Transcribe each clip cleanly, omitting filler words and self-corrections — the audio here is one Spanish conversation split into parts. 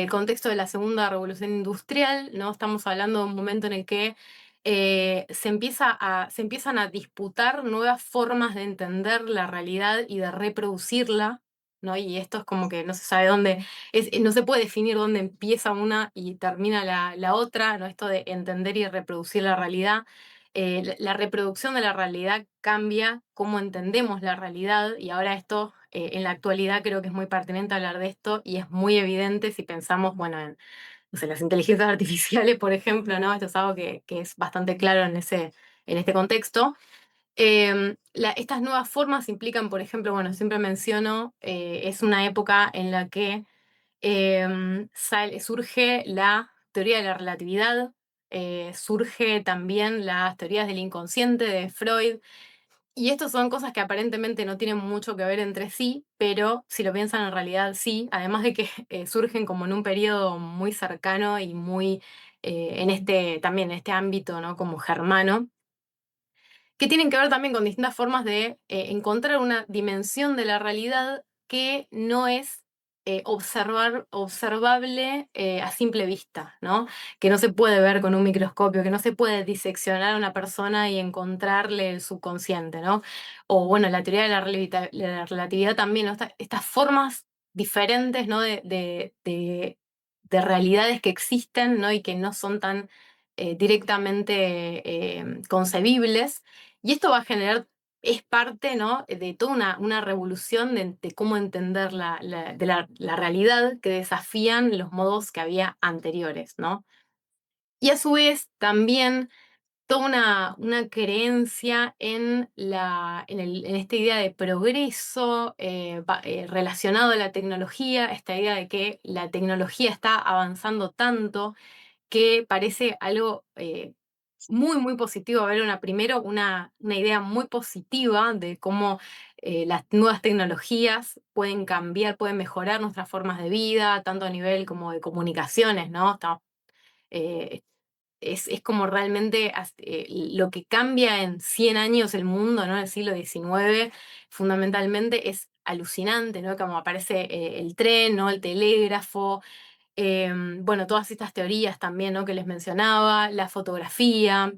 El contexto de la segunda revolución industrial, ¿no? Estamos hablando de un momento en el que se empiezan a disputar nuevas formas de entender la realidad y de reproducirla, ¿no? Y esto es como que no se sabe dónde, no se puede definir dónde empieza una y termina la otra, ¿no? Esto de entender y reproducir la realidad. La reproducción de la realidad cambia cómo entendemos la realidad y ahora esto, en la actualidad creo que es muy pertinente hablar de esto y es muy evidente si pensamos, bueno, en no sé, las inteligencias artificiales, por ejemplo, ¿no? Esto es algo que es bastante claro en este contexto. Estas nuevas formas implican, por ejemplo, bueno, siempre menciono, es una época en la que surge la teoría de la relatividad, surge también las teorías del inconsciente de Freud, y estas son cosas que aparentemente no tienen mucho que ver entre sí, pero si lo piensan en realidad sí, además de que surgen como en un periodo muy cercano y muy también en este ámbito, ¿no? Como germano, que tienen que ver también con distintas formas de encontrar una dimensión de la realidad que no es observable a simple vista, ¿no? Que no se puede ver con un microscopio, que no se puede diseccionar a una persona y encontrarle el subconsciente, ¿no? O bueno, la teoría de la relatividad también, ¿no? Estas formas diferentes, ¿no? De realidades que existen, ¿no? Y que no son tan directamente concebibles, y esto va a generar, es parte, ¿no? De toda una revolución de cómo entender la realidad que desafían los modos que había anteriores, ¿no? Y a su vez también toda una creencia en esta idea de progreso relacionado a la tecnología, esta idea de que la tecnología está avanzando tanto que parece algo muy, muy positivo. Ver primero una idea muy positiva de cómo las nuevas tecnologías pueden cambiar, pueden mejorar nuestras formas de vida, tanto a nivel como de comunicaciones, ¿no? Eh, es como realmente lo que cambia en 100 años el mundo, ¿no? En el siglo XIX, fundamentalmente es alucinante, ¿no? Como aparece el tren, ¿no? El telégrafo, bueno, todas estas teorías también, ¿no? Que les mencionaba, la fotografía,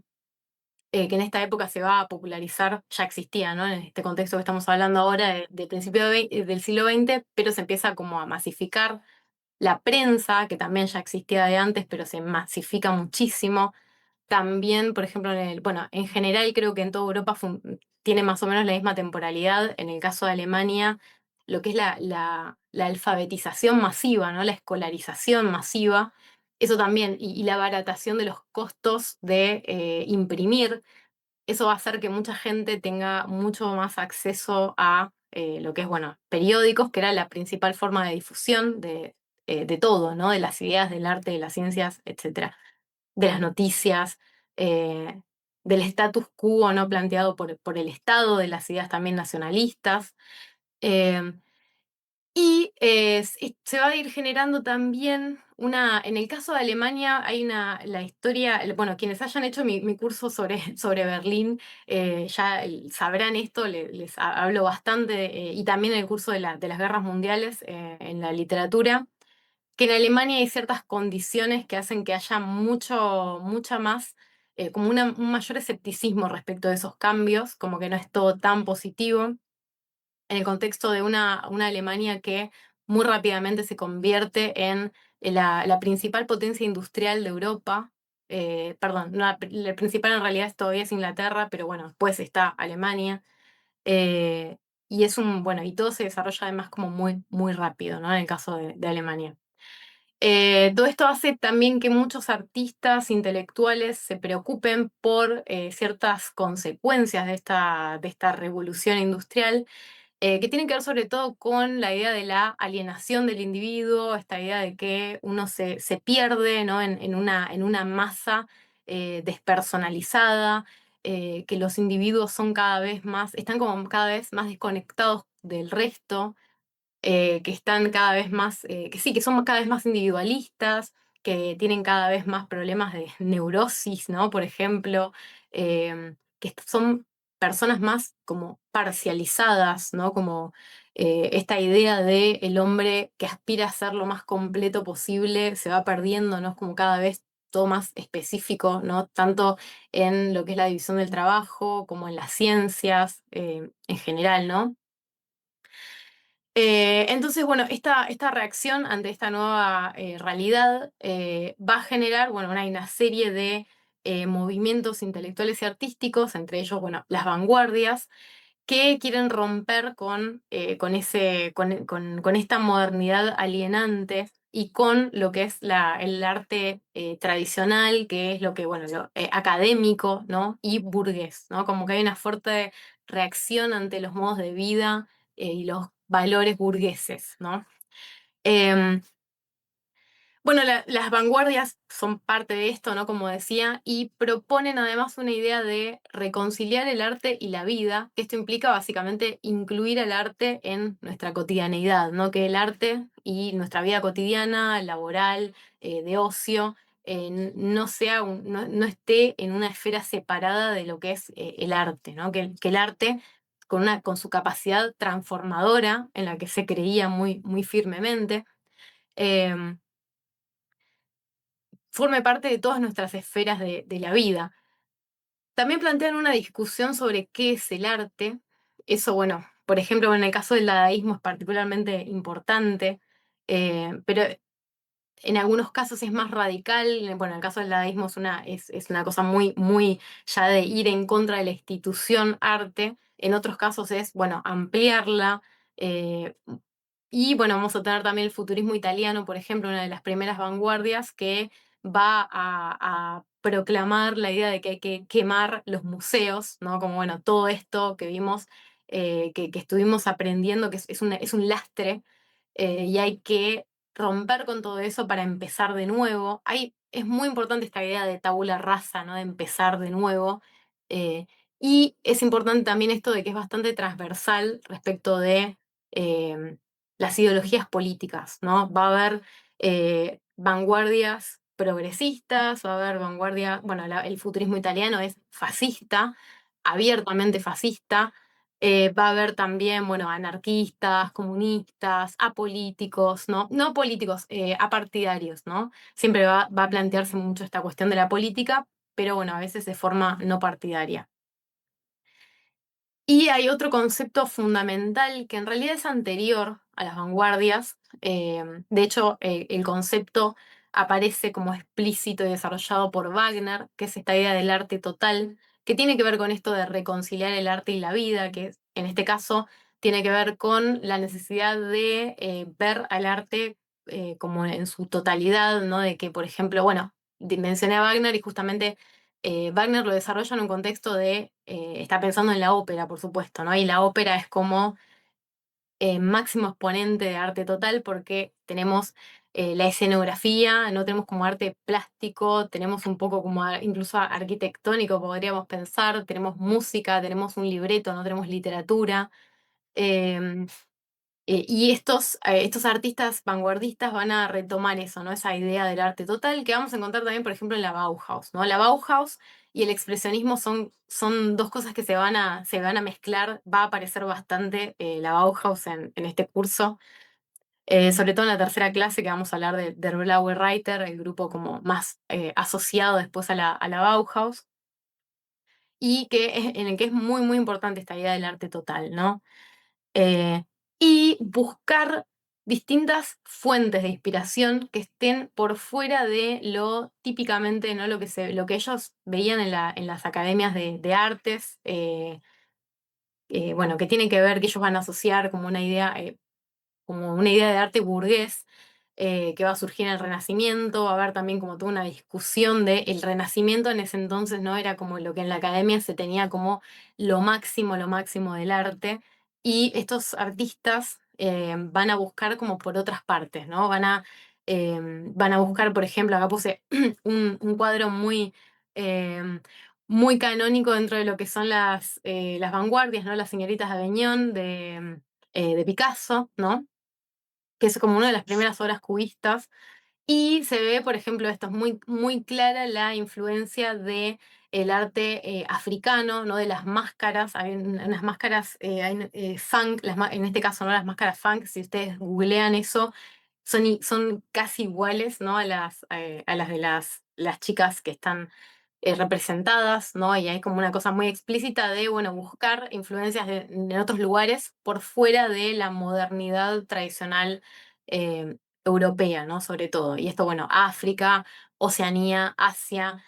que en esta época se va a popularizar, ya existía, ¿no? En este contexto que estamos hablando ahora de principio del siglo XX, pero se empieza como a masificar la prensa, que también ya existía de antes, pero se masifica muchísimo. También, por ejemplo, bueno, en general creo que en toda Europa tiene más o menos la misma temporalidad. En el caso de Alemania, lo que es la alfabetización masiva, ¿no? La escolarización masiva, eso también, y la baratación de los costos de imprimir, eso va a hacer que mucha gente tenga mucho más acceso a lo que es, bueno, periódicos, que era la principal forma de difusión de todo, ¿no? De las ideas, del arte, de las ciencias, etcétera, de las noticias, eh, del status quo, ¿no? Planteado por el Estado, de las ideas también nacionalistas. eh, se va a ir generando también en el caso de Alemania hay la historia, bueno, quienes hayan hecho mi curso sobre Berlín ya sabrán esto, les hablo bastante, y también el curso de las guerras mundiales en la literatura, que en Alemania hay ciertas condiciones que hacen que haya mucha más, como un mayor escepticismo respecto de esos cambios, como que no es todo tan positivo en el contexto de una Alemania que muy rápidamente se convierte en la principal potencia industrial de Europa. Perdón, la principal en realidad todavía es Inglaterra, pero bueno, después está Alemania. eh, y bueno, y todo se desarrolla además como muy, muy rápido, ¿no? En el caso de Alemania. Todo esto hace también que muchos artistas intelectuales se preocupen por ciertas consecuencias de esta revolución industrial, que tienen que ver sobre todo con la idea de la alienación del individuo, esta idea de que uno se pierde, ¿no? en una masa despersonalizada, que los individuos están como cada vez más desconectados del resto, que están cada vez más, que sí, que son cada vez más individualistas, que tienen cada vez más problemas de neurosis, ¿no? Por ejemplo, que son personas más como parcializadas, ¿no? Como esta idea de el hombre que aspira a ser lo más completo posible se va perdiendo, ¿no? Es como cada vez todo más específico, ¿no? Tanto en lo que es la división del trabajo como en las ciencias en general, ¿no? Entonces, bueno, esta reacción ante esta nueva realidad va a generar, bueno, hay una serie de movimientos intelectuales y artísticos, entre ellos, bueno, las vanguardias, que quieren romper con esta modernidad alienante y con lo que es el arte tradicional, que es lo que, bueno, lo académico, ¿no? Y burgués, ¿no? Como que hay una fuerte reacción ante los modos de vida y los valores burgueses, ¿no? Em, bueno, las vanguardias son parte de esto, ¿no? Como decía, y proponen además una idea de reconciliar el arte y la vida, que esto implica básicamente incluir el arte en nuestra cotidianeidad, ¿no? Que el arte y nuestra vida cotidiana, laboral, de ocio, no sea no esté en una esfera separada de lo que es el arte, ¿no? Que el arte con su capacidad transformadora, en la que se creía muy firmemente, em, forme parte de todas nuestras esferas de la vida. También plantean una discusión sobre qué es el arte. Eso, bueno, por ejemplo, en el caso del dadaísmo es particularmente importante, pero en algunos casos es más radical. Bueno, en el caso del dadaísmo es una cosa muy ya de ir en contra de la institución arte. En otros casos es, bueno, ampliarla. eh, y bueno, vamos a tener también el futurismo italiano, por ejemplo, una de las primeras vanguardias que va a proclamar la idea de que hay que quemar los museos, ¿no? Como bueno, todo esto que vimos, que estuvimos aprendiendo, que es un lastre, y hay que romper con todo eso para empezar de nuevo. Es muy importante esta idea de tabula rasa, ¿no? De empezar de nuevo. eh, y es importante también esto de que es bastante transversal respecto de eh, las ideologías políticas, ¿no? Va a haber vanguardias progresistas, va a haber vanguardia, bueno, el futurismo italiano es fascista, abiertamente fascista, va a haber también, bueno, anarquistas, comunistas, apolíticos, ¿no? No políticos, apartidarios, ¿no? Siempre va a plantearse mucho esta cuestión de la política, pero bueno, a veces de forma no partidaria. Y hay otro concepto fundamental que en realidad es anterior a las vanguardias. De hecho, el concepto aparece como explícito y desarrollado por Wagner, que es esta idea del arte total, que tiene que ver con esto de reconciliar el arte y la vida, que en este caso tiene que ver con la necesidad de ver al arte como en su totalidad, ¿no? De que, por ejemplo, bueno, mencioné a Wagner y justamente Wagner lo desarrolla en un contexto está pensando en la ópera, por supuesto, ¿no? Y la ópera es como máximo exponente de arte total porque tenemos la escenografía, no tenemos como arte plástico, tenemos un poco como incluso arquitectónico, podríamos pensar, tenemos música, tenemos un libreto, no tenemos literatura. Em, y estos artistas vanguardistas van a retomar eso, ¿no? Esa idea del arte total que vamos a encontrar también, por ejemplo, en la Bauhaus, ¿no? La Bauhaus y el expresionismo son dos cosas que se van a mezclar. Va a aparecer bastante la Bauhaus en este curso, sobre todo en la tercera clase que vamos a hablar de Der Blaue Reiter, el grupo como más asociado después a la Bauhaus, y en el que es muy importante esta idea del arte total, ¿no? eh, y buscar distintas fuentes de inspiración que estén por fuera de lo típicamente, ¿no? Lo que ellos veían en las academias de artes, bueno, que tiene que ver, que ellos van a asociar como una idea de arte burgués que va a surgir en el Renacimiento. Va a haber también como toda una discusión de el Renacimiento en ese entonces no era como lo que en la academia se tenía como lo máximo del arte. Y estos artistas van a buscar como por otras partes, ¿no? Van a buscar, por ejemplo, acá puse un cuadro eh, muy canónico dentro de lo que son las vanguardias, ¿no? Las señoritas de Avignon de Picasso, ¿no? Que es como una de las primeras obras cubistas. Y se ve, por ejemplo, esto es muy clara la influencia de el arte africano, ¿no? De las máscaras, hay unas máscaras funk, en este caso, ¿no? Las máscaras funk, si ustedes googlean eso, son casi iguales, ¿no? A las de las chicas que están representadas, ¿no? Y hay como una cosa muy explícita de, bueno, buscar influencias de otros lugares por fuera de la modernidad tradicional eh, europea, ¿no? Sobre todo. Y esto, bueno, África, Oceanía, Asia,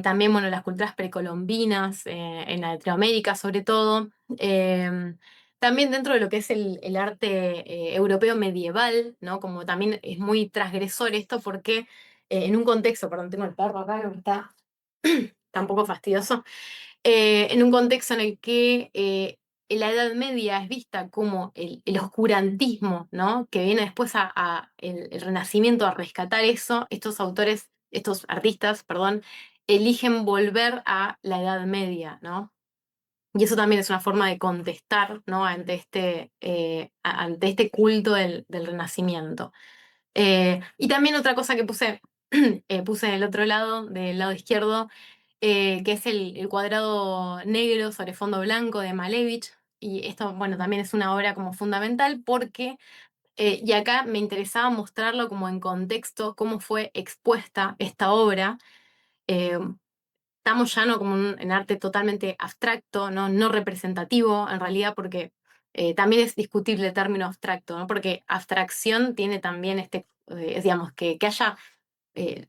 también, bueno, las culturas precolombinas, en Latinoamérica sobre todo. También dentro de lo que es el arte europeo medieval, ¿no? Como también es muy transgresor esto porque en un contexto, perdón, tengo el perro acá que me está un poco fastidioso, en un contexto en el que la Edad Media es vista como el oscurantismo, ¿no? Que viene después el Renacimiento a rescatar eso, estos autores, estos artistas, perdón, eligen volver a la Edad Media, ¿no? Y eso también es una forma de contestar, ¿no? Ante este culto del Renacimiento. Y también otra cosa que puse en el otro lado, del lado izquierdo, que es el cuadrado negro sobre fondo blanco de Malevich. Y esto, bueno, también es una obra como fundamental porque, y acá me interesaba mostrarlo como en contexto, cómo fue expuesta esta obra. Eh, Estamos ya no como en arte totalmente abstracto, ¿no? No representativo, en realidad, porque también es discutible el término abstracto, ¿no? Porque abstracción tiene también digamos, que haya eh,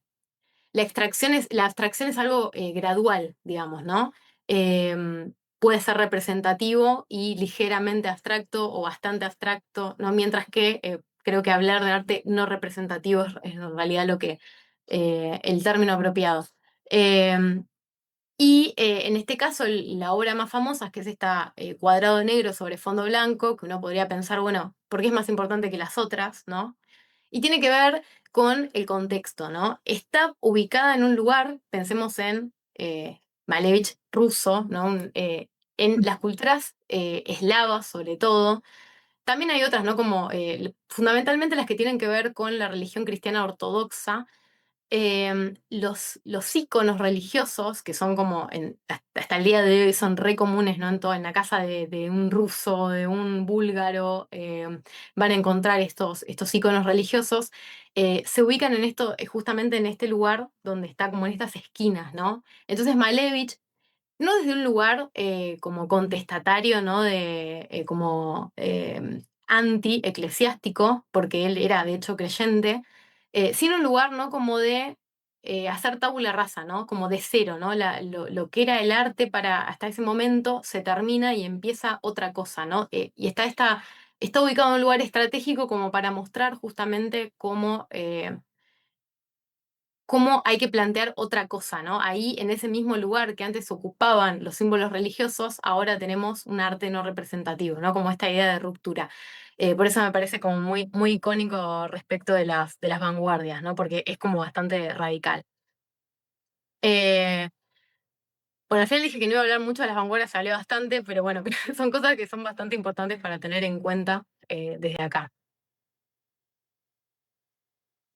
la abstracción es algo gradual, digamos, ¿no? Puede ser representativo y ligeramente abstracto o bastante abstracto, ¿no? Mientras que creo que hablar de arte no representativo es en realidad el término apropiado. Eh, en este caso, la obra más famosa, que es esta cuadrado negro sobre fondo blanco, que uno podría pensar, bueno, ¿por qué es más importante que las otras, no? Y tiene que ver con el contexto, ¿no? Está ubicada en un lugar, pensemos en Malevich ruso, ¿no? En las culturas eslavas, sobre todo. También hay otras, ¿no? Como fundamentalmente las que tienen que ver con la religión cristiana ortodoxa. Los íconos religiosos, que son como hasta el día de hoy son re comunes, ¿no? En la casa de un ruso, de un búlgaro, van a encontrar estos íconos religiosos. Se ubican justamente en este lugar donde está como en estas esquinas, ¿no? Entonces Malevich no desde un lugar como contestatario, ¿no? Como anti-eclesiástico, porque él era de hecho creyente, sino un lugar, ¿no? Como de hacer tabula rasa, ¿no? Como de cero, ¿no? Lo que era el arte hasta ese momento se termina y empieza otra cosa, ¿no? Y está ubicado en un lugar estratégico como para mostrar justamente cómo hay que plantear otra cosa, ¿no? Ahí, en ese mismo lugar que antes ocupaban los símbolos religiosos, ahora tenemos un arte no representativo, ¿no? Como esta idea de ruptura. Por eso me parece como muy, muy icónico respecto de las vanguardias, ¿no? Porque es como bastante radical. Eh, bueno, al final dije que no iba a hablar mucho de las vanguardias, hablé bastante, pero bueno, son cosas que son bastante importantes para tener en cuenta desde acá.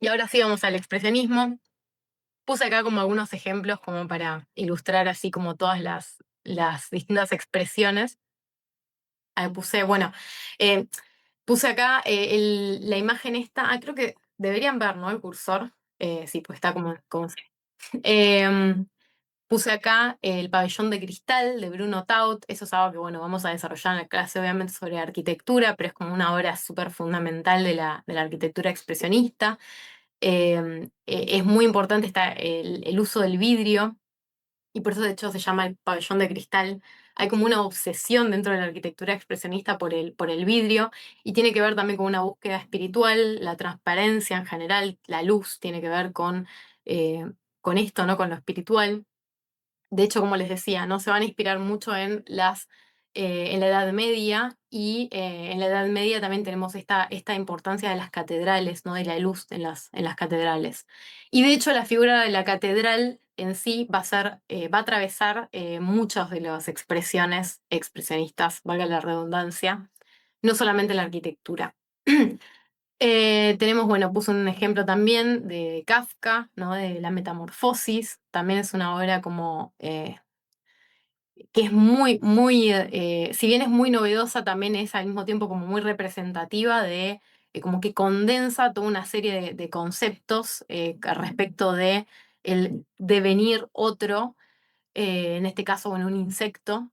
Y ahora sí vamos al expresionismo. Puse acá como algunos ejemplos como para ilustrar así como todas las distintas expresiones. Bueno, eh, puse acá la imagen esta, creo que deberían ver, ¿no? El cursor. Sí, pues está como Em, Puse acá el pabellón de cristal de Bruno Taut. Eso es algo que, bueno, vamos a desarrollar en la clase, obviamente, sobre arquitectura, pero es como una obra súper fundamental de la arquitectura expresionista. Es muy importante el uso del vidrio y por eso de hecho se llama el pabellón de cristal. Hay como una obsesión dentro de la arquitectura expresionista por el vidrio y tiene que ver también con una búsqueda espiritual, la transparencia en general, la luz tiene que ver con esto, ¿no? Con lo espiritual. De hecho, como les decía, no se van a inspirar mucho en la Edad Media y en la Edad Media también tenemos esta importancia de las catedrales, ¿no? De la luz en las catedrales. Y de hecho, la figura de la catedral en sí va a atravesar muchas de las expresiones expresionistas, valga la redundancia, no solamente la arquitectura. Tenemos, bueno, puse un ejemplo también de Kafka, ¿no? De la Metamorfosis. También es una obra como que es si bien es muy novedosa, también es al mismo tiempo como muy representativa de, como que condensa toda una serie de conceptos respecto de el devenir otro, en este caso, bueno, un insecto.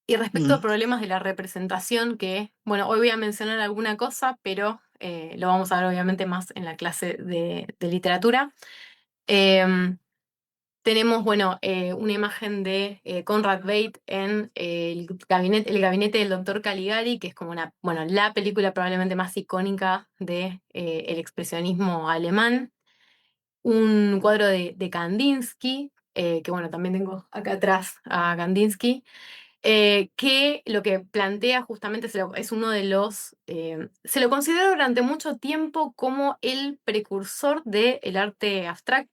Y respecto a Mm. problemas de la representación, que, bueno, hoy voy a mencionar alguna cosa, pero lo vamos a ver obviamente más en la clase de literatura. Em, Tenemos, bueno, una imagen de Conrad Veidt en el gabinete del doctor Caligari, que es como bueno, la película probablemente más icónica de, el expresionismo alemán. Un cuadro de Kandinsky, que bueno, también tengo acá atrás a Kandinsky, que lo que plantea justamente es uno de los, se lo considera durante mucho tiempo como el precursor del arte abstracto.